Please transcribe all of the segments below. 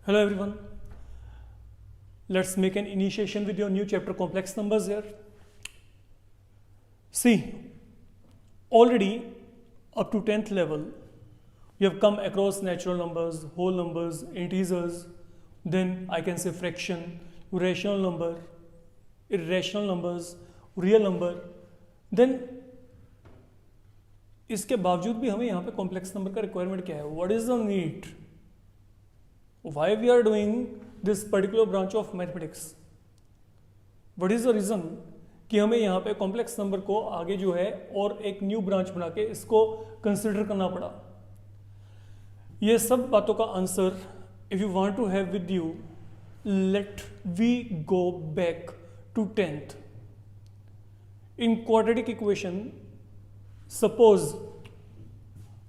Hello everyone. Let's make an initiation with your new chapter complex numbers here. See, already up to 10th level, you have come across natural numbers, whole numbers, integers, then I can say fraction, rational number, irrational numbers, real number. Then इसके बावजूद भी हमें यहाँ पे complex number का requirement क्या है? What is the need? Why we are doing this particular branch of mathematics? What is the reason कि हमें यहाँ पे कॉम्प्लेक्स नंबर को आगे जो है और एक न्यू ब्रांच बना के इसको कंसिडर करना पड़ा? ये सब बातों का answer if you want to have with you, let we go back to 10th. In quadratic equation, suppose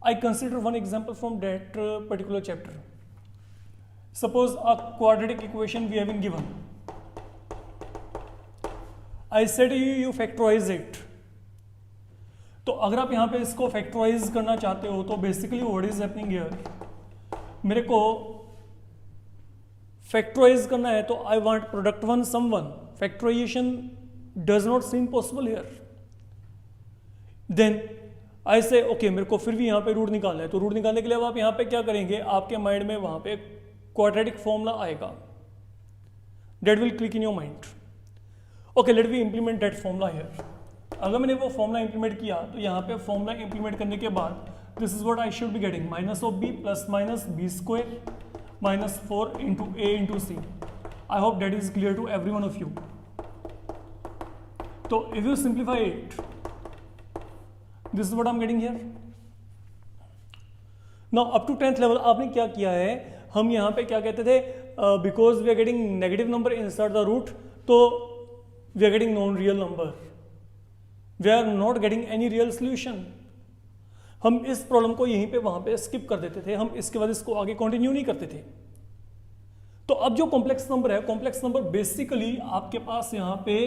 I consider one example from that particular chapter. Suppose a quadratic equation we have been given. I said you factorize it. तो अगर आप यहाँ पे इसको factorise करना चाहते हो तो basically what is happening here, मेरे को फैक्टराइज करना है तो I want product one sum one. Factorization does not seem possible here. Then I say okay मेरे को फिर भी यहाँ पे रूट निकालना है. तो रूट निकालने के लिए अब आप यहाँ पे क्या करेंगे, आपके माइंड में वहाँ पे क्वाड्रेटिक फॉर्मूला आएगा. That will click in your mind. Okay, let we implement that formula here. अगर मैंने वो फॉर्मूला इंप्लीमेंट किया तो यहाँ पे फॉर्मूला इंप्लीमेंट करने के बाद this is what I should be getting, minus of B plus minus B square minus 4 into A into C. I hope that is clear to every one of you. तो if you simplify it, this is what I am getting here. Now up to 10th level आपने क्या किया है, हम यहाँ पे क्या कहते थे, because we are getting negative number inside the root, तो we are getting non real number, we are not getting any real solution. हम इस प्रॉब्लम को यहीं पे वहां पे स्किप कर देते थे, हम इसके बाद इसको आगे कंटिन्यू नहीं करते थे. तो अब जो कॉम्प्लेक्स नंबर है, कॉम्प्लेक्स नंबर बेसिकली आपके पास यहाँ पे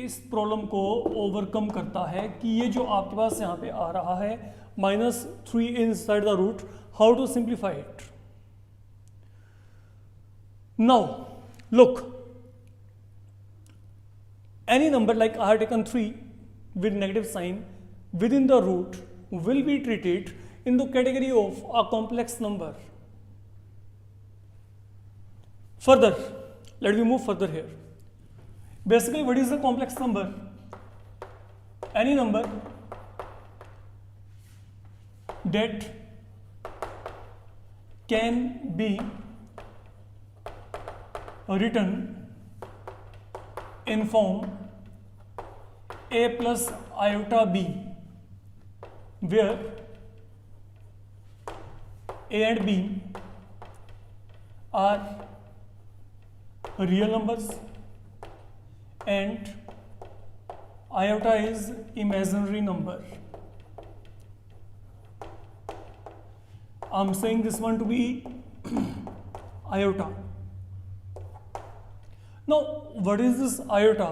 इस प्रॉब्लम को ओवरकम करता है कि ये जो आपके पास यहाँ पे आ रहा है -3 inside the root, how to simplify it. Now, look, any number like I have taken 3 with negative sign within the root will be treated in the category of a complex number. Further, let me move further here. Basically, what is a complex number? Any number that can be written in form a plus iota b, where a and b are real numbers and iota is imaginary number. I'm saying this one to be iota. Now, what is this iota?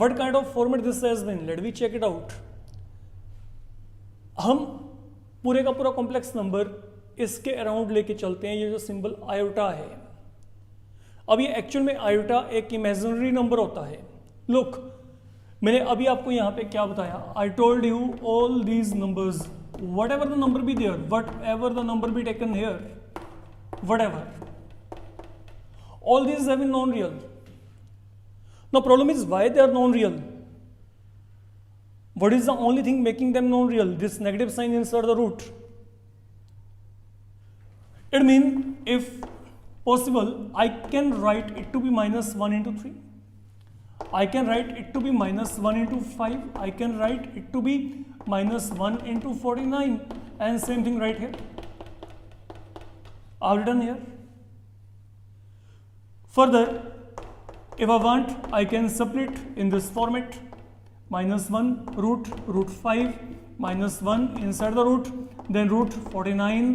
What kind of format this has been? Let me check it out. हम पूरे का पूरा complex number इसके around लेके चलते हैं. ये जो सिंबल आयोटा है, अब ये एक्चुअल में आयोटा एक इमेजिनरी नंबर होता है. लुक, मैंने अभी आपको यहाँ पे क्या बताया, I told you all these numbers, whatever the number be there, whatever the number be taken here, whatever, all these have been non-real. Now problem is why they are non-real. What is the only thing making them non-real? This negative sign inside the root. It means if possible I can write it to be -1 into 3. I can write it to be -1 into 5. I can write it to be -1 into 49, and same thing right here. Are we done here? Further, if I want, I can split in this format, -1 root 5 -1 inside the root, then root 49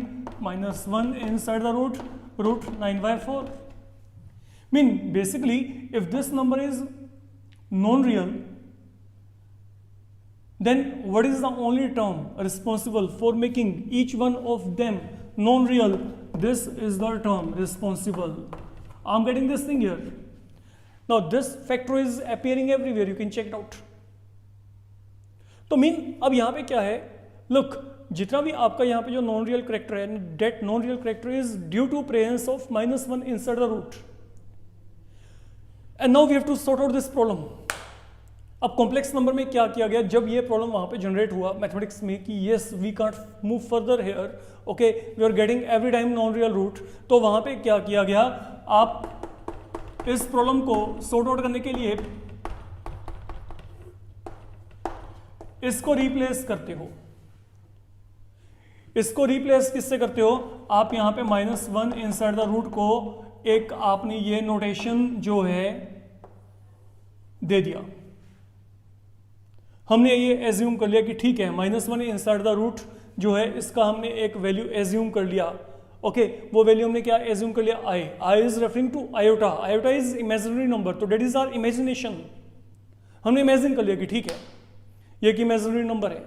-1 inside the root 9/4. Mean basically, if this number is non-real, then what is the only term responsible for making each one of them non-real? this is the term responsible. I'm getting this thing here. Now this factor is appearing everywhere, you can check it out. तो mean अब यहाँ पे क्या है, look जितना भी आपका यहाँ पे जो नॉन रियल करेक्टर है, that non real character is due to presence of -1 inside the root. And now we have to sort out this problem. अब कॉम्प्लेक्स नंबर में क्या किया गया, जब ये प्रॉब्लम वहां पे जनरेट हुआ मैथमेटिक्स में कि yes we can't move further here, okay we are getting every time non real root, तो वहां पे क्या किया गया, आप इस प्रॉब्लम को सॉर्ट आउट करने के लिए इसको रिप्लेस करते हो. इसको रिप्लेस किससे करते हो, आप यहां पे -1 इनसाइड द रूट को एक आपने ये नोटेशन जो है दे दिया. हमने ये एज्यूम कर लिया कि ठीक है -1 इनसाइड द रूट जो है इसका हमने एक वैल्यू एज्यूम कर लिया. ओके वो वैल्यू हमने क्या एज्यूम कर लिया, I is referring to iota. Iota is imaginary number, तो डेट इज आवर इमेजिनेशन. हमने इमेजिन कर लिया कि ठीक है ये एक इमेजिनरी नंबर है.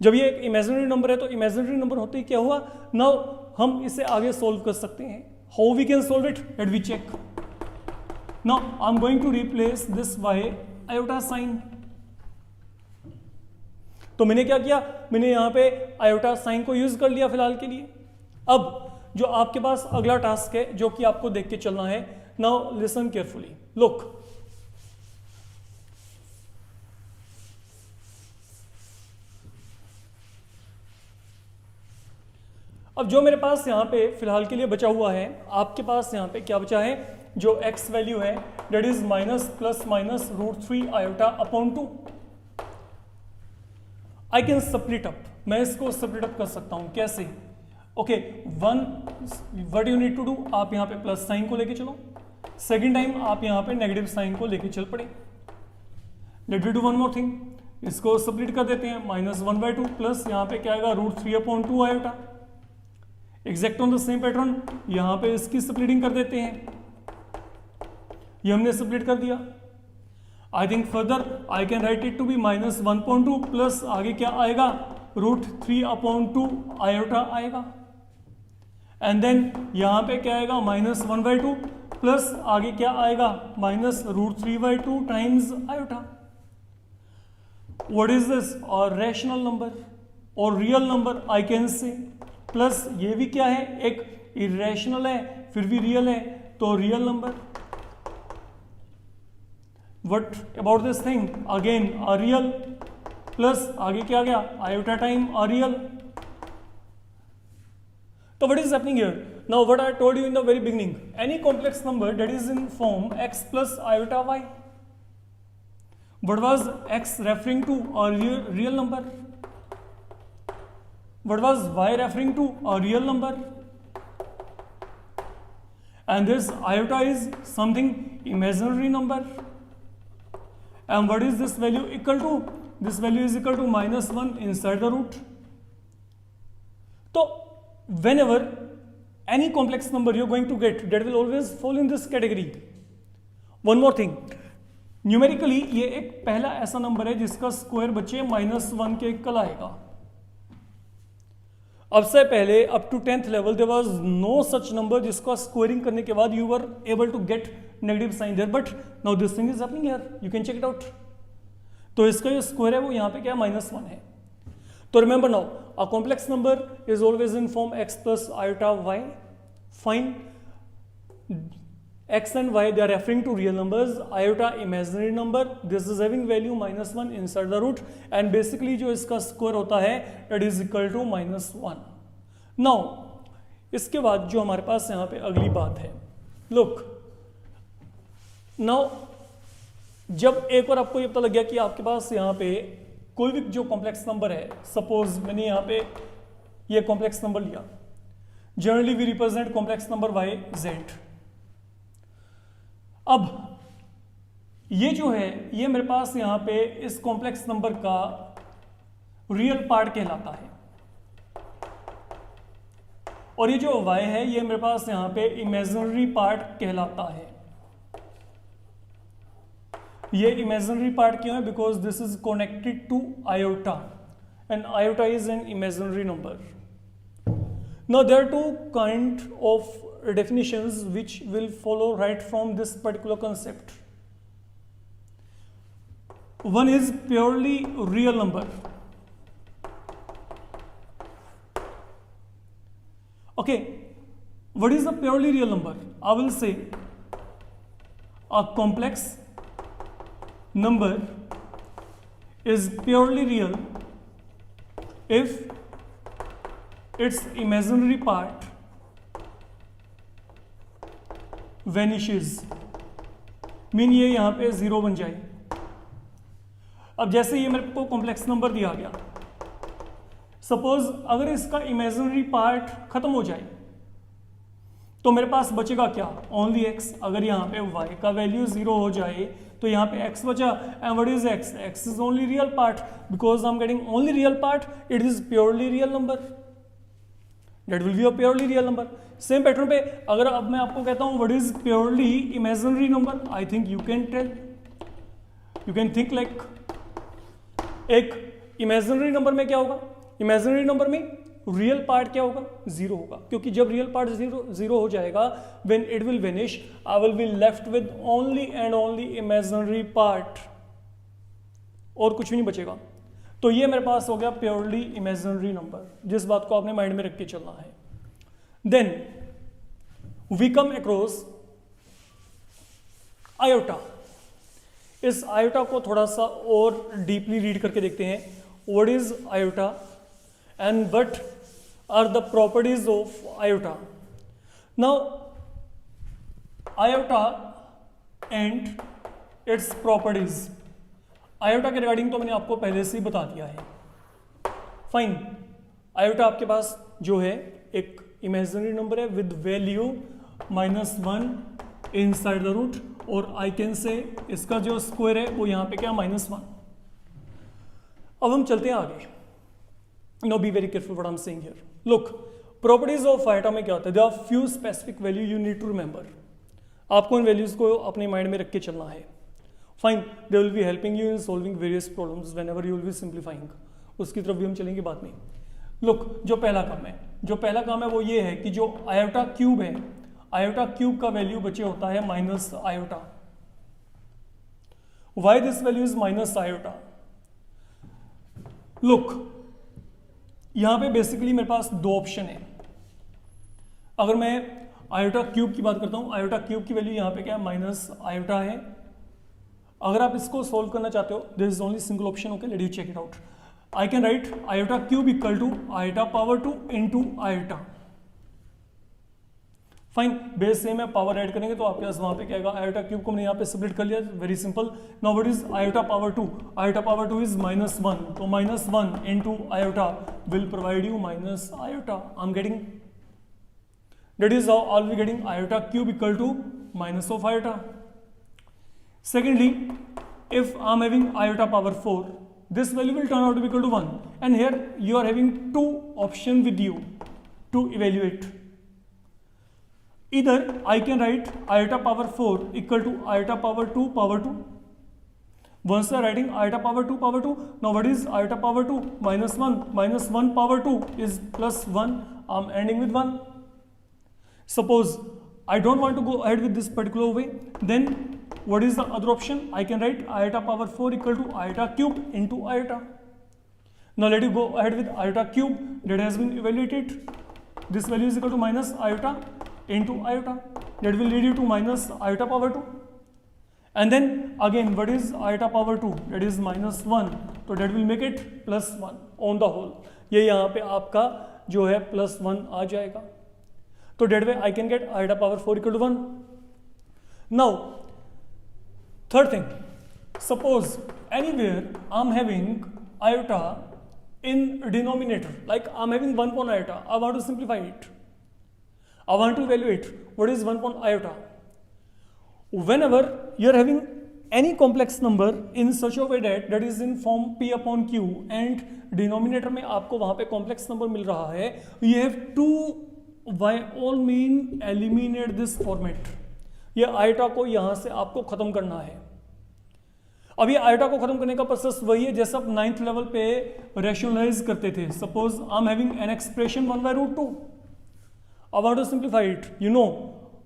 जब ये एक इमेजिनरी नंबर है तो इमेजिनरी नंबर होते ही क्या हुआ, नाउ हम इसे आगे सोल्व कर सकते हैं. How we can solve it, let we check. Now I am going to replace this by iota sign. तो मैंने क्या किया, मैंने यहां पे आयोटा साइन को यूज कर लिया फिलहाल के लिए. अब जो आपके पास अगला टास्क है जो कि आपको देख के चलना है. नाउ लिसन केयरफुली, लुक अब जो मेरे पास यहाँ पे फिलहाल के लिए बचा हुआ है, आपके पास यहाँ पे क्या बचा है, जो x वैल्यू है that is -√3 iota upon 2. I can split up, मैं इसको स्प्लिट अप कर सकता हूं. कैसे, okay what you need to do, आप यहाँ पे प्लस साइन को लेके चलो. सेकेंड टाइम आप यहाँ पे नेगेटिव साइन को लेके चल पड़े. Let we do one more thing, इसको स्प्लिट कर देते हैं. -1/2 प्लस यहाँ पे क्या आएगा √3/2 iota. Exact on the same pattern यहां पे इसकी स्प्लिटिंग कर देते हैं. ये हमने स्प्लिट कर दिया. I think further I can write it to be -1/2 plus आगे क्या आएगा √3/2 आयोटा आएगा. एंड देन यहां पे क्या आएगा -1/2 प्लस आगे क्या आएगा -√3/2 times iota. What is this, और रैशनल नंबर और real number I can say. Plus ये भी क्या है, एक इरेशनल है फिर भी रियल है, तो real number. What about this thing, again a real plus आगे क्या आ गया आयोटा टाइम अ रियल. तो what is happening here, now what I told you in the very beginning, any complex number that is in form x plus iota y. What was x referring to, a real number. What was y referring to, a real number, and this iota is something imaginary number. And what is this value equal to, this value is equal to -1 inside the root. So whenever any complex number you're going to get, that will always fall in this category. One more thing, numerically ये एक पहला ऐसा number है जिसका square बच्चे -1 के equal आएगा. अब से पहले up to 10th level there was no such number जिसका स्क्वायरिंग करने के बाद you were able to get negative sign there, but now this thing is happening here, you can check it out. तो इसका जो स्क्वायर है वो यहाँ पे क्या -1 है. तो remember now a complex number is always in form x plus iota y. Fine, x and y they are referring to real numbers, iota imaginary number, this is having value -1 inside the root, and basically जो इसका square होता है that is equal to -1. now इसके बाद जो हमारे पास यहाँ पे अगली बात है, look now जब एक बार आपको ये पता लग गया कि आपके पास यहाँ पे कोई भी जो कॉम्प्लेक्स नंबर है, सपोज मैंने यहाँ पे ये कॉम्प्लेक्स नंबर लिया, generally we represent complex number y z. अब ये जो है ये मेरे पास यहाँ पे इस कॉम्प्लेक्स नंबर का रियल पार्ट कहलाता है, और ये जो y है ये मेरे पास यहाँ पे इमेजिनरी पार्ट कहलाता है. ये इमेजिनरी पार्ट क्यों है, because this is connected to iota and iota is an imaginary number. Now there are two kind of definitions which will follow right from this particular concept. One is purely real number. Okay, what is a purely real number? I will say a complex number is purely real if its imaginary part vanishes. Mean ये यहाँ पे zero बन जाए. अब जैसे ये मेरे को कॉम्प्लेक्स नंबर दिया गया, सपोज अगर इसका इमेजिनरी पार्ट खत्म हो जाए तो मेरे पास बचेगा क्या? Only x. अगर यहाँ पे वाई का वैल्यू जीरो हो जाए तो यहाँ पे एक्स बचा. And what is x? X is only real part. Because I am getting only real part, it is purely real number. That will be a purely real number. Same pattern पे अगर अब मैं आपको कहता हूँ what is purely imaginary number, I think you can tell, you can think like एक imaginary number में क्या होगा? इमेजिनरी नंबर में रियल पार्ट क्या होगा? जीरो होगा. क्योंकि जब रियल पार्ट जीरो हो जाएगा, when it will vanish, I will be left with only and only imaginary part, और कुछ भी नहीं बचेगा. तो ये मेरे पास हो गया प्योरली इमेजिनरी नंबर, जिस बात को आपने माइंड में रख के चलना है. Then we come across iota. इस आयोटा को थोड़ा सा और डीपली रीड करके देखते हैं. What is iota and what are the properties of iota? Now iota and its properties. iota के रिगार्डिंग तो मैंने आपको पहले से ही बता दिया है. फाइन. iota आपके पास जो है एक इमेजिनरी नंबर है with value -1 inside the root, और आई कैन से इसका जो स्क्वायर है वो यहाँ पे क्या? -1. अब हम चलते हैं आगे. Now be very careful what I'm saying here. Look, properties of iota में क्या होता है? There are few specific value you need to remember. आपको इन वैल्यूज को अपने माइंड में रख के चलना है. Fine, they will be helping you in solving various problems whenever you will be simplifying. उसकी तरफ भी हम चलेंगे बाद में. Look, जो पहला काम है वो ये है कि जो आयोटा क्यूब है, आयोटा क्यूब का वैल्यू बचे होता है minus iota. Why this value is minus iota? Look, यहां पे बेसिकली मेरे पास दो ऑप्शन है. अगर मैं आयोटा क्यूब की बात करता हूं, आयोटा क्यूब की वैल्यू यहां पे क्या है? माइनस आयोटा है. अगर आप इसको सोल्व करना चाहते हो, there is only single option. Okay, let you check it out. I can write iota cube equal to iota power 2 into iota. Fine. Base same है, पावर ऐड करेंगे तो आपके पास वहां पे क्या आएगा? आयोटा क्यूब को मैंने यहाँ पे सेपरेट कर लिया. Very simple. Now what is iota power 2? Iota power 2 is -1. तो -1 into iota will provide you minus iota. I am getting, that is how I will be getting iota cube equal to minus of iota. Secondly, if I am having iota power 4, this value will turn out to be equal to 1, and here you are having two options with you to evaluate. Either I can write iota power 4 equal to iota power 2 power 2. Once you are writing iota power 2 power 2, now what is iota power 2? -1 minus 1 power 2 is plus 1. I'm ending with 1. Suppose I don't want to go ahead with this particular way, then what is the other option? I can write iota power 4 equal to iota cube into iota. Now let you go ahead with iota cube that has been evaluated. This value is equal to minus iota into iota. That will lead you to minus iota power 2. And then again, what is iota power 2? That is minus 1. So that will make it plus 1 on the whole. ये यहाँ पे आपका जो है plus 1 आ जाएगा. तो that way I can get iota power 4 equal to 1. Now, third thing, suppose anywhere I'm having iota in denominator, like I'm having 1 upon iota, I want to simplify it. I want to evaluate what is 1 upon iota. Whenever you're having any complex number in such a way that is in form p upon q and denominator में आपको वहाँ पे complex number मिल रहा है, you have to by all means eliminate this format. ये iota को यहाँ से आपको खत्म करना है. अब ये आयोटा को खत्म करने का प्रोसेस वही है जैसा आप 9th लेवल पे रैशनलाइज करते थे. Suppose I am having an expression 1/√2. I want to simplify it, you know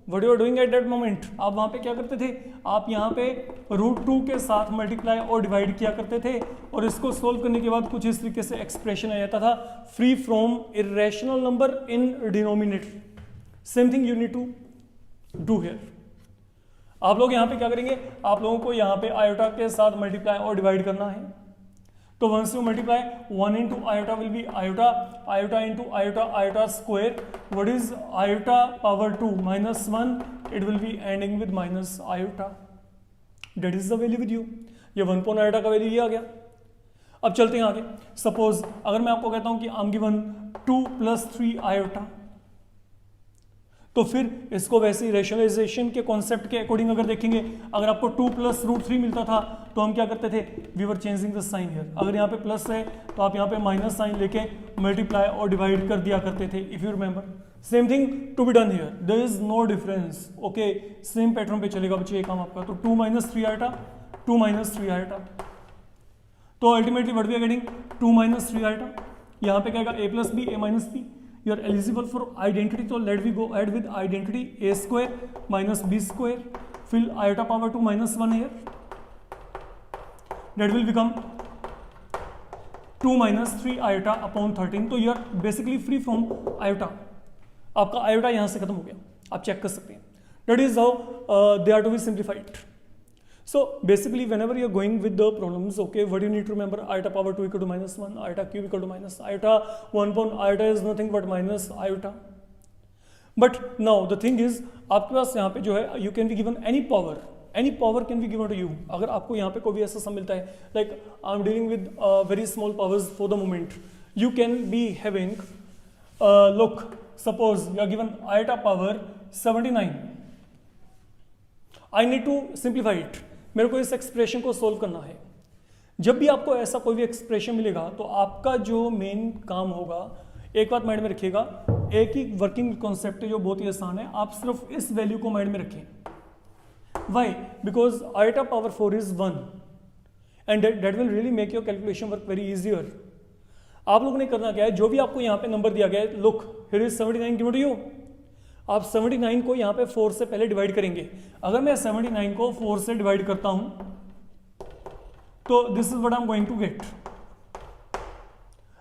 what you are doing at that moment. आप वहाँ पे क्या करते थे, आप यहाँ पे √2 के साथ मल्टीप्लाई और डिवाइड किया करते थे, और इसको सोल्व करने के बाद कुछ इस तरीके से एक्सप्रेशन आ जाता था, free from irrational number in denominator. Same thing you need to do here. आप लोग यहाँ पे क्या करेंगे, आप लोगों को यहाँ पे आयोटा के साथ मल्टीप्लाई और डिवाइड करना है। तो once you multiply 1 into iota will be iota, iota into iota, iota square. What is iota power 2 minus 1? It will be ending with minus iota. That is the value with you. ये 1 upon iota का value ये आ गया। अब चलते हैं आगे। Suppose अगर मैं आपको कहता हूं कि I'm given 2 plus 3 iota, तो फिर इसको वैसे ही रेशनलाइजेशन के कॉन्सेप्ट के अकॉर्डिंग अगर देखेंगे, अगर आपको 2 plus √3 मिलता था तो हम क्या करते थे, we were changing the sign here. अगर यहाँ पे प्लस है तो आप यहाँ पे माइनस साइन लेके मल्टीप्लाई और डिवाइड कर दिया करते थे, if you remember. Same thing to be done here, there is no difference. Okay, same pattern पे चलेगा बच्चे ये काम आपका। तो 2 minus 3 iota, 2 minus 3 iota, तो ultimately what we are getting 2 minus 3 iota। यहाँ पे क्या आएगा, a plus b, a minus b। You are eligible for identity, so let we go ahead with identity, a square minus b square, fill iota power 2 minus 1 here, that will become 2 minus 3 iota upon 13। तो you are basically free from iota, आपका iota यहाँ से खत्म हो गया, आप check कर सकते हैं। That is how they are to be simplified। So basically whenever you are going with the problems, okay, what you need to remember, iota power 2 equal to minus 1, iota cube equal to minus iota, 1 upon iota is nothing but minus iota। But now the thing is, आपके पास यहाँ पे जो है, you can be given any power can be given to you। अगर आपको यहाँ पे कोई भी ऐसा सम मिलता है, like I'm dealing with very small powers for the moment, you can be having look, suppose you are given iota power 79, I need to simplify it। मेरे को इस एक्सप्रेशन को सोल्व करना है। जब भी आपको ऐसा कोई भी एक्सप्रेशन मिलेगा तो आपका जो मेन काम होगा, एक बात माइंड में रखिएगा, एक ही वर्किंग कॉन्सेप्ट है जो बहुत ही आसान है, आप सिर्फ इस वैल्यू को माइंड में रखें। Why? Because iota power 4 is 1 and that will really make your calculation work very easier। आप लोगों ने करना क्या है, जो भी आपको यहाँ पे नंबर दिया गया है, look here is 79 given to you, आप 79 को यहाँ पे 4 से पहले डिवाइड करेंगे। अगर मैं 79 को 4 से डिवाइड करता हूं तो this is what I am going to get.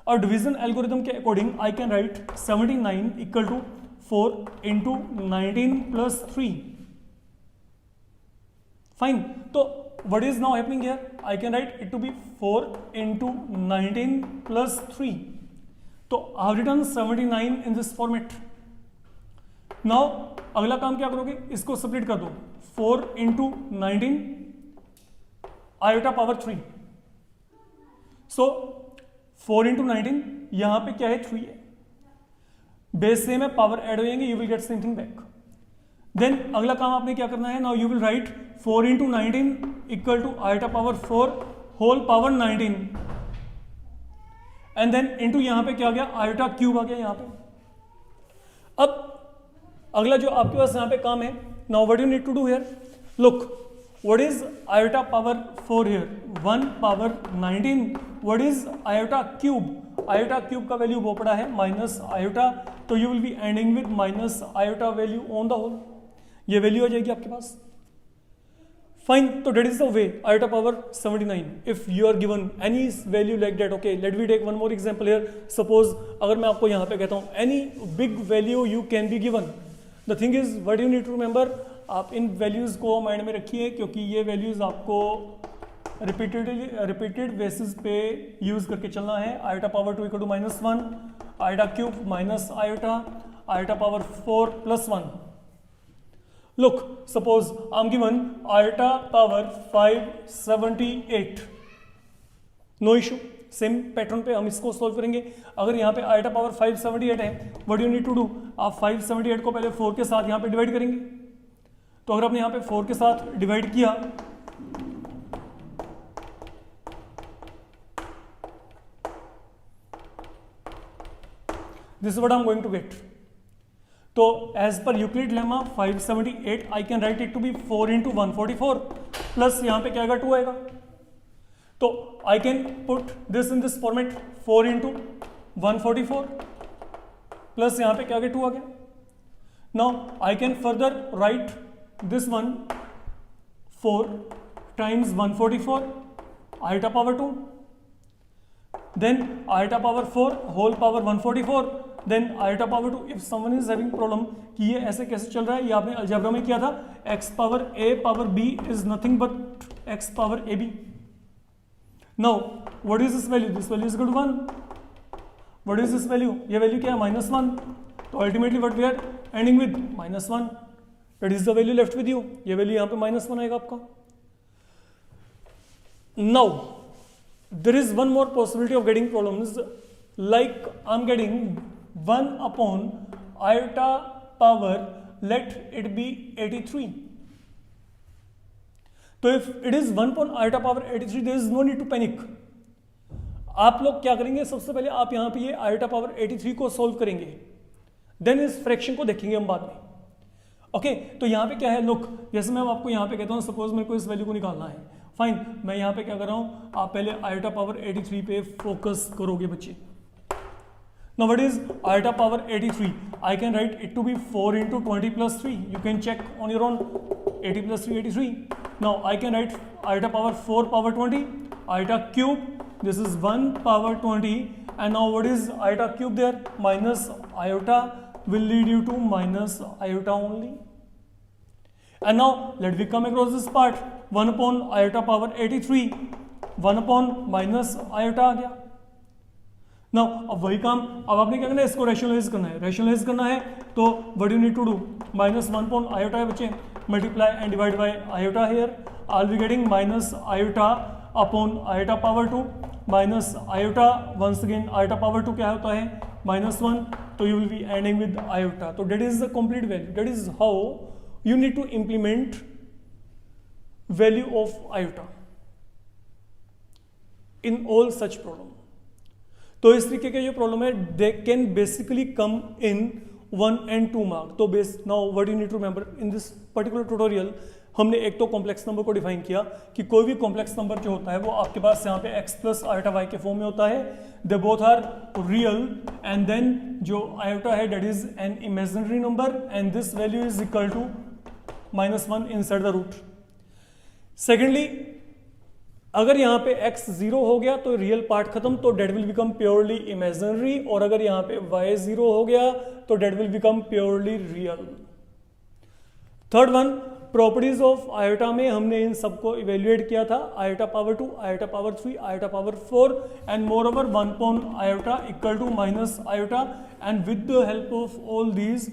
और डिवीजन एल्गोरिथम के according I can write 79 equal to 4 into 19 plus 3। Fine, तो what is now happening here, I can write it to be 4 into 19 plus 3। तो I have written 79 in this format. Now अगला काम क्या करोगे, इसको split कर दो, 4 इंटू 19 आयोटा पावर 3। सो 4 into 19, यहां पे क्या है 3 है, बेस सेम है, पावर ऐड हो जाएंगे, you will get same thing back. Then अगला काम आपने क्या करना है, now you will write 4 into 19 equal to iota power 4 whole power 19 and then into यहां पे क्या आ गया, आयोटा क्यूब आ गया यहां पे। अब अगला जो आपके पास यहाँ पे काम है, now what you need to do here, look what is iota power 4 here, 1 power 19, what is iota cube, iota cube का वैल्यू वो पड़ा है माइनस आयोटा, तो you will be ending with minus iota value on the whole, ये value आ जाएगी आपके पास। फाइन, तो that is the way iota power 79 if you are given any value like that। okay, let me take one more example here। suppose अगर मैं आपको यहाँ पे कहता हूँ any big value you can be given, the thing is what you need to remember, आप इन values को mind में रखिए क्योंकि ये वैल्यूज आपको रिपीटेड बेसिस पे यूज करके चलना है। Iota power 2 equal to -1, iota cube minus iota, iota power 4 plus 1। Look, suppose I'm given iota power 578, no issue, same pattern पे हम इसको सोल्व करेंगे। अगर यहाँ पे iota पावर 578 है, what you need to do, आप 578 को पहले 4 के साथ यहाँ पे डिवाइड करेंगे। तो अगर आपने यहाँ पे 4 के साथ डिवाइड किया this is what I'm going to get। तो as per Euclid lemma 578 I can write it to be 4 into 144 plus यहाँ पे क्या आएगा 2 आएगा। तो I can put this in this format 4 into 144 plus यहाँ पे क्या आ गया 2 आ गया। Now I can further write this one 4 times 144 iota power 2, then iota power 4 whole power 144, then iota power 2. If someone is having problem कि ये ऐसे कैसे चल रहा है, ये आपने अलजेब्रा में किया था, x power a power b is nothing but x power ab. Now what is this value? This value is equal to 1. What is this value? ये value क्या है? -1. तो ultimately what we are ending with -1. That is the value left with you. ये value यहाँ पे -1 आएगा आपका. Now there is one more possibility of getting problems, like I'm getting 1 upon iota power, let it be 83. तो if it is 1 upon iota power 83, there is no need to panic. आप लोग क्या करेंगे, सबसे पहले आप यहाँ पे ये iota power 83 को सोल्व करेंगे, देन इस फ्रैक्शन को देखेंगे हम बाद में. ओके तो यहाँ पे क्या है, लुक, जैसे मैं आपको यहाँ पे कहता हूँ, सपोज मेरे को इस वैल्यू को निकालना है, फाइन, मैं यहाँ पे क्या कर रहा हूँ, आप पहले आयोटा पावर 83 पे फोकस करोगे बच्चे. Now what is iota power 83? I can write it to be 4 into 20 plus 3. You can check on your own. 80 plus 3 83. Now I can write iota power 4 power 20, iota cube, this is 1 power 20, and now what is iota cube there? Minus iota will lead you to minus iota only. And now let we come across this part. 1 upon iota power 83, 1 upon minus iota आ गया. Now अब वही काम, अब आपने क्या करना है, इसको रैशनलाइज करना है. रैशनलाइज करना है तो what you need to do, -1 upon iota है बच्चे, multiply and divide by iota here. I'll be getting minus iota upon iota power 2 minus iota, once again iota power 2 क्या होता है? -1. So you will be ending with iota. So that is the complete value. That is how you need to implement value of iota in all such problem. तो इस तरीके के जो problem है, they can basically come in 1 and 2 mark. तो now what you need to remember in this particular tutorial, हमने एक तो कॉम्प्लेक्स नंबर को डिफाइन किया कि कोई भी कॉम्प्लेक्स नंबर जो होता है वो आपके पास यहाँ पे x प्लस आयोटा वाई के फॉर्म में होता है. They both are real, and then जो आयोटा है that is an imaginary number, and this value is equal to -1 inside the root. Secondly, अगर यहाँ पे x 0 हो गया तो रियल पार्ट खत्म, तो that will become purely imaginary, और अगर यहाँ पे y 0 हो गया तो that will become purely real. Third one, properties of iota में हमने इन सबको इवेल्युएट किया था, iota power 2, iota power 3, iota power 4, and moreover 1 upon iota equal to minus iota, and with the help of all these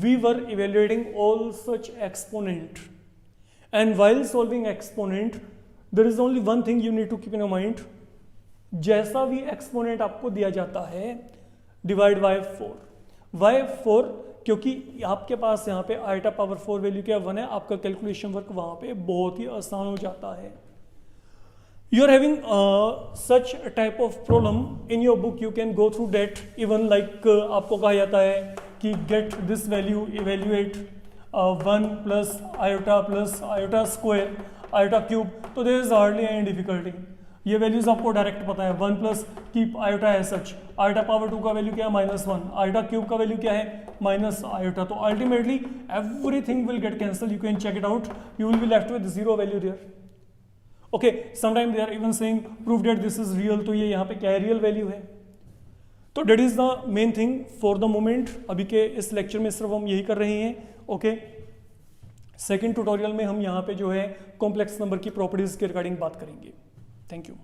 we were evaluating all such exponent. And while solving exponent there is only one thing you need to keep in your mind, जैसा भी exponent आपको दिया जाता है, divide by 4. Y 4? क्योंकि आपके पास यहाँ पे आयोटा पावर 4 वैल्यू क्या 1 है, आपका कैलकुलेशन वर्क वहाँ पे बहुत ही आसान हो जाता है. You are having such type of problem in your book, you can go through that. Even like आपको कहा जाता है कि get this value, evaluate 1 plus iota square iota cube. तो there is hardly any difficulty. ये values आपको direct पता है, 1 प्लस की आयोटा है सच, आयोटा पावर 2 का वैल्यू क्या है -1, आयोटा क्यूब का वैल्यू क्या है माइनस आयोटा. तो ultimately everything will get cancel, you can check it out, you will be left with 0 value there. Okay, sometime they are even saying prove that this is real, तो ये यहाँ पे क्या है, real value है. तो that is the main thing for the moment. अभी के इस लेक्चर में सिर्फ हम यही कर रहे हैं. ओके, सेकेंड ट्यूटोरियल में हम यहाँ पे जो है कॉम्प्लेक्स नंबर की प्रॉपर्टीज के रिगार्डिंग बात करेंगे. Thank you.